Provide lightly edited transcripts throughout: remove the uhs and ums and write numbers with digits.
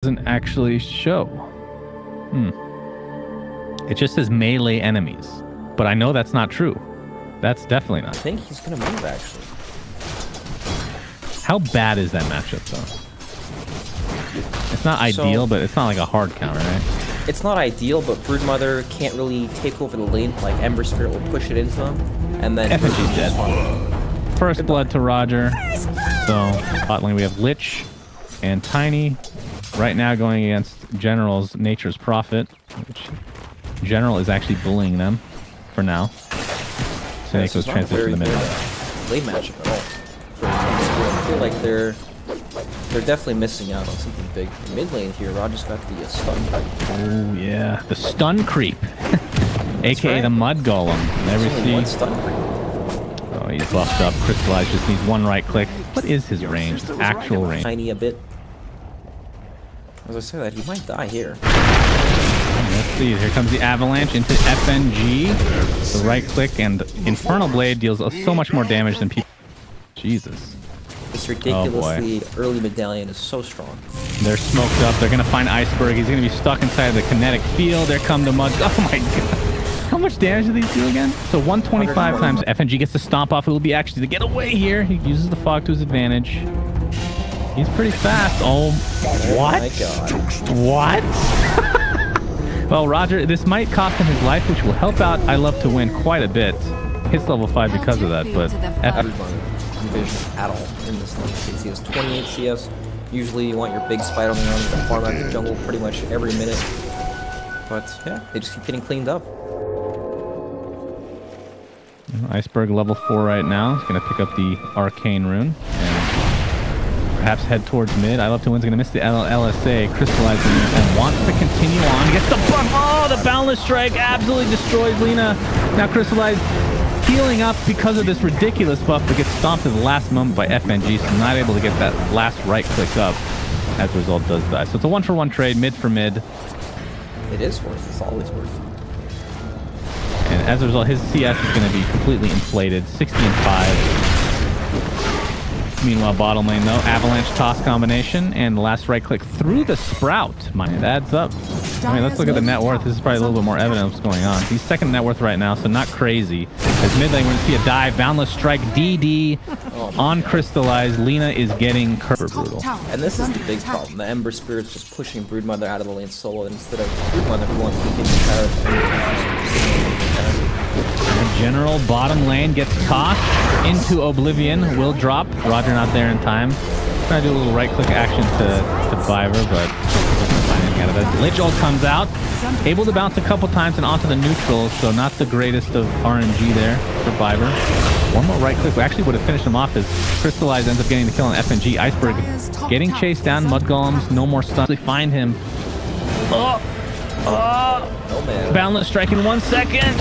Doesn't actually show. It just says melee enemies, but I know that's not true. That's definitely not. I think he's gonna move actually. How bad is that matchup though? It's not ideal, but it's not like a hard counter, right? It's not ideal, but Broodmother can't really take over the lane. Like Ember Spirit will push it into him, and then FNG's dead. First blood to Roger. So bot lane we have Lich and Tiny. Right now going against General's Nature's Prophet, which General is actually bullying them for now. So yeah, Nako's transition to the mid. Lane matchup at all. I feel like they're definitely missing out on something big. Mid lane here, Roger's got the stun creep. Oh yeah, the stun creep, aka right. The mud golem. Never see. One stun creep. Oh, he's buffed up. Crystallized just needs one right click. What is his range? His actual range? Tiny a bit. As I say that, he might die here. Let's see. Here comes the avalanche into FNG. The right click and Infernal Blade deals so much more damage than people. Jesus. This ridiculously early medallion is so strong. They're smoked up. They're going to find Iceberg. He's going to be stuck inside the kinetic field. There come the mud. Oh my god. How much damage do these do again? So 125 times FNG gets to stomp off. It will be actually to get away here. He uses the fog to his advantage. He's pretty fast. Oh, what? What? Well, Roger, this might cost him his life, which will help out I Love to Win quite a bit. Hits level 5 because of that, but... Vision at all in this lane. He has 28 CS. Usually you want your big Spider-Man on the farm out the jungle pretty much every minute. But yeah, they just keep getting cleaned up. Iceberg level 4 right now. He's going to pick up the Arcane Rune. And perhaps head towards mid. I Love to Win's going to miss the LSA, crystallizing and wants to continue on. He gets the buff. Oh, the Boundless Strike absolutely destroys Lina. Now crystallized, healing up because of this ridiculous buff, but gets stomped at the last moment by FNG, so not able to get that last right click up. As a result, does die. So it's a 1-for-1 trade, mid for mid. It is worth. It's always worth. And as a result, his CS is going to be completely inflated, 60 and 5. Meanwhile, bottom lane though, avalanche toss combination and the last right click through the sprout. It adds up. I mean, let's look at the net worth. This is probably a little bit more evident what's going on. He's second net worth right now, so not crazy. As mid lane, we're going to see a dive, Boundless Strike, DD on Crystallized. Lina is getting brutal. And this is the big problem. The Ember Spirit's just pushing Broodmother out of the lane solo instead of Broodmother who wants to continue General bottom lane gets tossed into Oblivion. Will drop. Roger not there in time. Trying to do a little right click action to Viver, but doesn't find anything out of it. Lich ult comes out. Able to bounce a couple times and onto the neutral, so not the greatest of RNG there for Viver. One more right click. We actually would have finished him off as Crystallized ends up getting the kill on FNG. Iceberg getting chased down. Mud Golems, no more stuns. They find him. Oh, man. Boundless Strike in 1 second.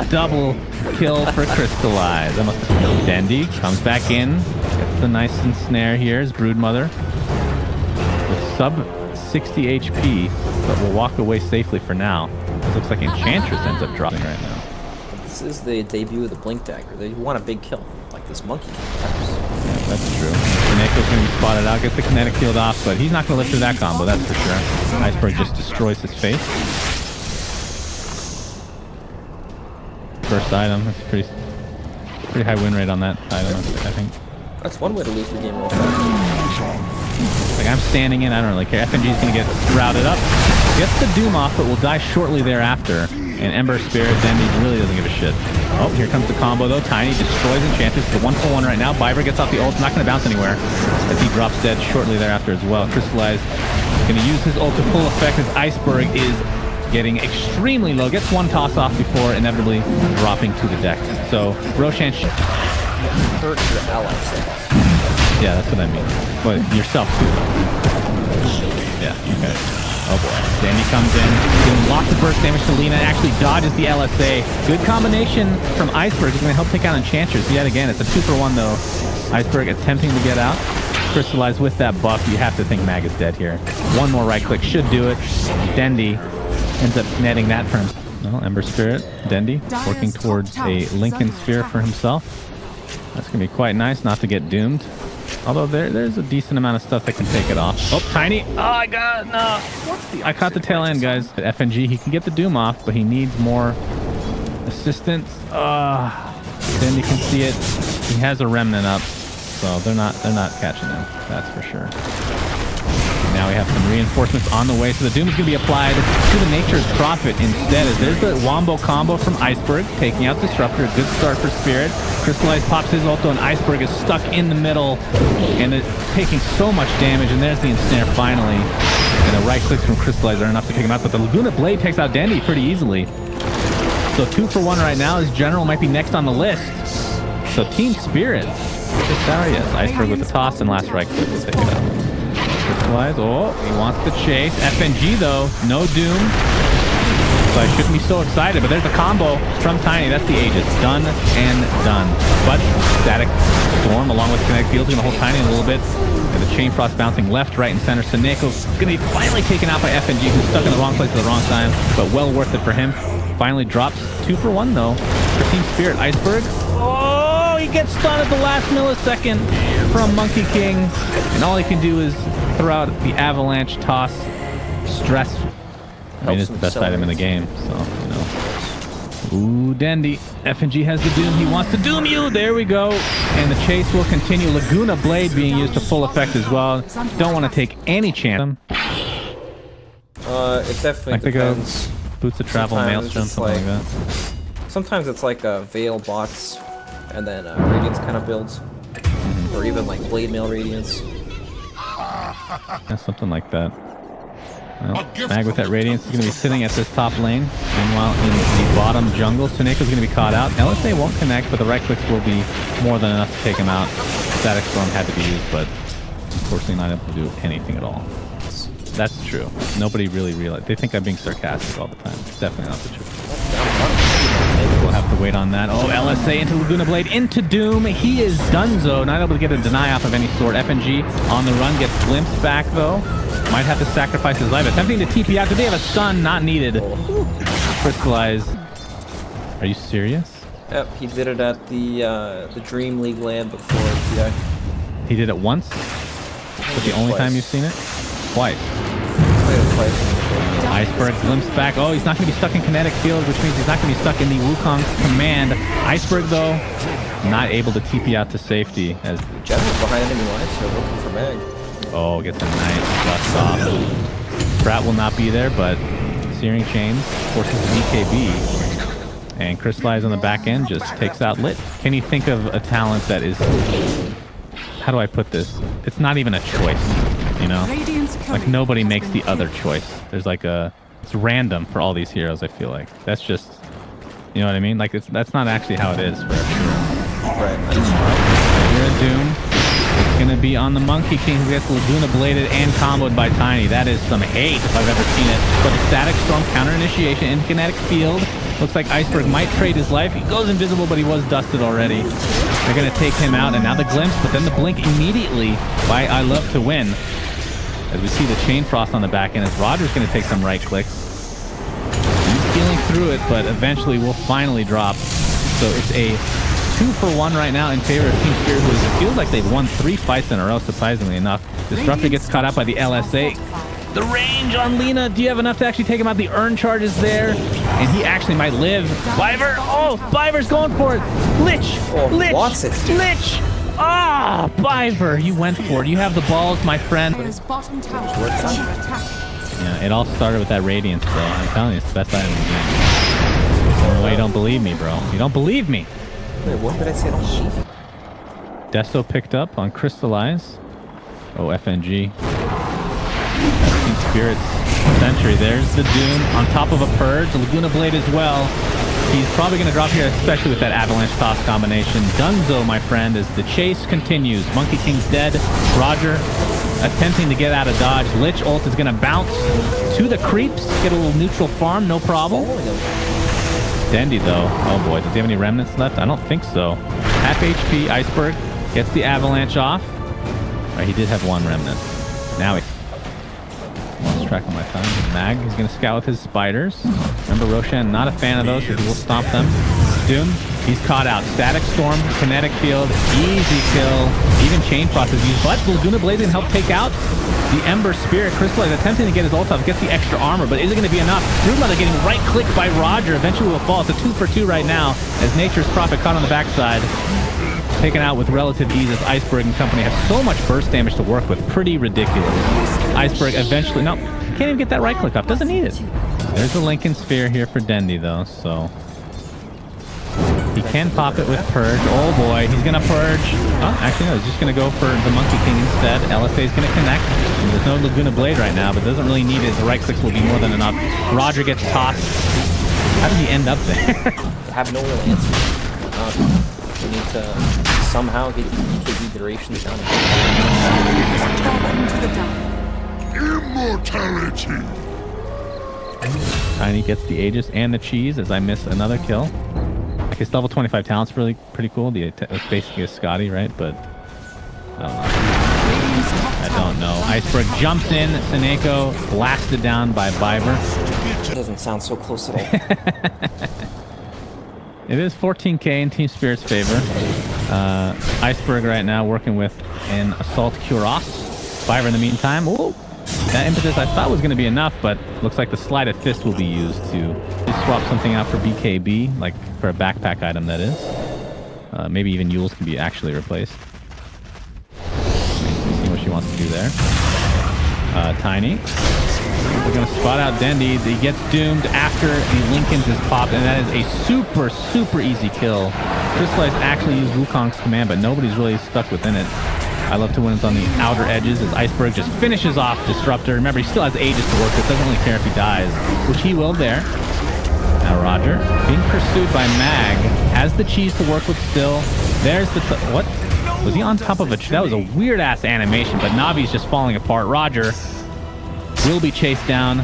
Double kill for Crystallized. That must have killed Dendy. Comes back in. Gets the nice snare here is Broodmother. With sub 60 HP, but will walk away safely for now. It looks like Enchantress ends up dropping right now. This is the debut of the Blink Dagger. They want a big kill, like this monkey kill. Yeah, that's true. Nako's going to be spotted out, gets the kinetic field off, but he's not going to live through that combo, that's for sure. Iceberg just destroys his face. First item, that's pretty high win rate on that item, I think. That's one way to lose the game real fast. Like, I'm standing in, I don't really care. FNG is going to get routed up. Gets the Doom off, but will die shortly thereafter. And Ember Spirit, Dendy really doesn't give a shit. Oh, here comes the combo though. Tiny destroys Enchantress. It's a 1-for-1 right now. Viver gets off the ult, not going to bounce anywhere. As he drops dead shortly thereafter as well. Crystallized going to use his ult to full effect as Iceberg is getting extremely low. Gets one toss off before inevitably dropping to the deck. So Roshan hurt your allies. Yeah, that's what I mean. But yourself too. Yeah, okay. Oh boy. Danny comes in, doing lots of burst damage to Lina, actually dodges the LSA. Good combination from Iceberg. He's going to help take out Enchantress. Yet again, it's a 2-for-1 though. Iceberg attempting to get out. Crystallized with that buff. You have to think Mag is dead here. One more right click should do it. Dendy ends up netting that for him. Well, Ember Spirit, Dendy, working towards a Lincoln Sphere for himself. That's going to be quite nice not to get doomed. Although there's a decent amount of stuff that can take it off. Oh, Tiny. Oh, I got no. I caught the tail end, guys. At FNG, he can get the Doom off, but he needs more assistance. Then you can see it. He has a remnant up, so they're not catching him. That's for sure. Now we have some reinforcements on the way, so the Doom is going to be applied to the Nature's Prophet instead. As there's the Wombo combo from Iceberg, taking out Disruptor. A good start for Spirit. Crystallize pops his ulti, and Iceberg is stuck in the middle, and it's taking so much damage. And there's the Ensnare finally. And the right clicks from Crystallize are enough to take him out, but the Laguna Blade takes out Dandy pretty easily. So 2 for 1 right now, as General might be next on the list. So Team Spirit. Yes, Iceberg with the toss, and last right click will take it out. Crystallize. Oh, he wants to chase. FNG though, no Doom. So I shouldn't be so excited, but there's a combo from Tiny. That's the Aegis. Done and done. But Static Storm along with Kinetic Field's going to hold Tiny a little bit. And the Chain Frost bouncing left, right, and center. Seneco's going to be finally taken out by FNG, who's stuck in the wrong place at the wrong time, but well worth it for him. Finally drops 2 for 1 though for Team Spirit. Iceberg. Oh, he gets stunned at the last millisecond from Monkey King. And all he can do is throw out the avalanche toss. Stress. I mean, it's the best item in the game, so, you know. Ooh, Dandy. FNG has the Doom. He wants to Doom you. There we go. And the chase will continue. Laguna Blade being used to full effect as well. Don't want to take any chance. It definitely depends. Boots of Travel, Maelstrom, something like that. Sometimes it's like Veil bots, and then Radiance kind of builds. Or even like Blade Mail Radiance. Yeah, something like that. Well, Mag with that Radiance is going to be sitting at this top lane. Meanwhile, in the bottom jungle, Suneko's going to be caught out. LSA won't connect, but the right clicks will be more than enough to take him out. Static Storm had to be used, but unfortunately not able to do anything at all. That's true. Nobody really realized. They think I'm being sarcastic all the time. It's definitely not the truth. We'll have to wait on that. Oh, LSA into Laguna Blade, into Doom. He is donezo. Not able to get a deny off of any sort. FNG on the run, gets glimpsed back though. Might have to sacrifice his life. Attempting to TP out. Did they have a stun? Not needed. Crystallize. Are you serious? Yep, he did it at the Dream League land before TI. He did it once? But the only time you've seen it? Twice. Played it twice. Iceberg glimpsed back. Oh, he's not going to be stuck in Kinetic Field, which means he's not going to be stuck in the Wukong's command. Iceberg, though, not able to TP out to safety. As General's behind enemy lines, so looking for Mag. Oh, gets a nice dust off. Pratt will not be there, but Searing Chains forces BKB. And Crystallize on the back end just takes out Lit. Can you think of a talent that is... How do I put this? It's not even a choice, you know? Like, nobody makes the other choice. There's like a... It's random for all these heroes, I feel like. That's just... You know what I mean? Like, that's not actually how it is for everyone. Right. You're a Doom. It's going to be on the Monkey King, who gets Laguna Bladed and comboed by Tiny. That is some hate if I've ever seen it. But the Static Storm counter initiation in Kinetic Field. Looks like Iceberg might trade his life. He goes invisible, but he was dusted already. They're going to take him out, and now the glimpse, but then the blink immediately by I Love to Win. As we see the Chain Frost on the back end, as Roger's going to take some right clicks. He's feeling through it, but eventually will finally drop. So it's a 2 for 1 right now in favor of Team Spirit, who it feels like they've won 3 fights in a row, surprisingly enough. Disruptor gets caught out by the LSA. The range on Lina. Do you have enough to actually take him out? The Urn charge is there, and he actually might live. Biver. Oh, Biver's going for it. Lich. Lich. Wants it. Lich. Ah, Biver, you went for it. You have the balls, my friend. Yeah, it all started with that Radiance, though. I'm telling you, it's the best item in the game. Well, you don't believe me, bro. You don't believe me. Wait, what did I say? I don't believe you. Deso picked up on Crystallize. Oh, FNG. Team Spirit's Sentry. There's the Doom on top of a Purge. Laguna Blade as well. He's probably going to drop here, especially with that Avalanche Toss combination. Dunzo, my friend, as the chase continues. Monkey King's dead. Roger attempting to get out of dodge. Lich ult is going to bounce to the creeps. Get a little neutral farm, no problem. Dendy, though. Oh, boy. Does he have any remnants left? I don't think so. Half HP. Iceberg gets the Avalanche off. All right, he did have 1 remnant. Now he... Lost track of my time. Mag, he's going to scout with his spiders. Remember, Roshan, not a fan of those, so he will stomp them. Doom He's caught out. Static Storm, Kinetic Field, easy kill. Even Chain Frost is used, but Laguna Blaze can help take out the Ember Spirit. Crystallize attempting to get his ult off, gets the extra armor, but is it going to be enough? Broodmother getting right-clicked by Roger. Eventually will fall. It's a 2 for 2 right now, as Nature's Prophet caught on the backside. Taken out with relative ease as Iceberg and company have so much burst damage to work with. Pretty ridiculous. Iceberg eventually... No, can't even get that right-click off. Doesn't need it. There's a Lincoln Sphere here for Dendy, though, so... He can pop it with Purge. Oh boy, he's gonna Purge. Oh, actually no, he's just gonna go for the Monkey King instead. LSA is gonna connect. There's no Laguna Blade right now, but doesn't really need it. The right clicks will be more than enough. Roger gets tossed. How did he end up there? I have no real answer. We need to somehow get the EKB durations down. Immortality. Tiny gets the Aegis and the cheese as I miss another kill. Like his level 25 talent's really pretty cool. It's basically a Scotty, right? But I don't know. Iceberg jumps in. Seneko blasted down by Viber. It doesn't sound so close at all. It is 14k in Team Spirit's favor. Iceberg right now working with an Assault Cuirass. Viber in the meantime. Ooh, that impetus I thought was going to be enough, but looks like the Sleight of Fist will be used to swap something out for BKB, like for a backpack item, that is. Maybe even Yules can be actually replaced. Let's see what she wants to do there. Tiny. We're going to spot out Dendy. He gets doomed after the Lincolns is popped, and that is a super, super easy kill. Crystallize actually used Wukong's command, but nobody's really stuck within it. I love to win on the outer edges as Iceberg just finishes off Disruptor. Remember, he still has Aegis to work with. Doesn't really care if he dies, which he will there. Now Roger being pursued by Mag. Has the cheese to work with still. There's the... What? Was he on top of a... That was a weird-ass animation, but Navi's just falling apart. Roger will be chased down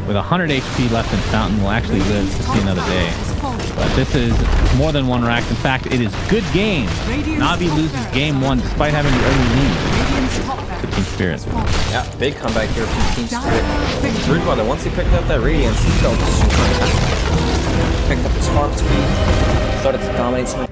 with 100 HP left in Fountain. Will actually live to see another day. But this is more than one rack. In fact, it is good game. Navi loses game 1 despite having the early lead to Team Spirit. Yeah, big comeback here from Team Spirit. Broodmother, once he picked up that Radiance, he felt super fantastic. Picked up his farm speed, started to dominate some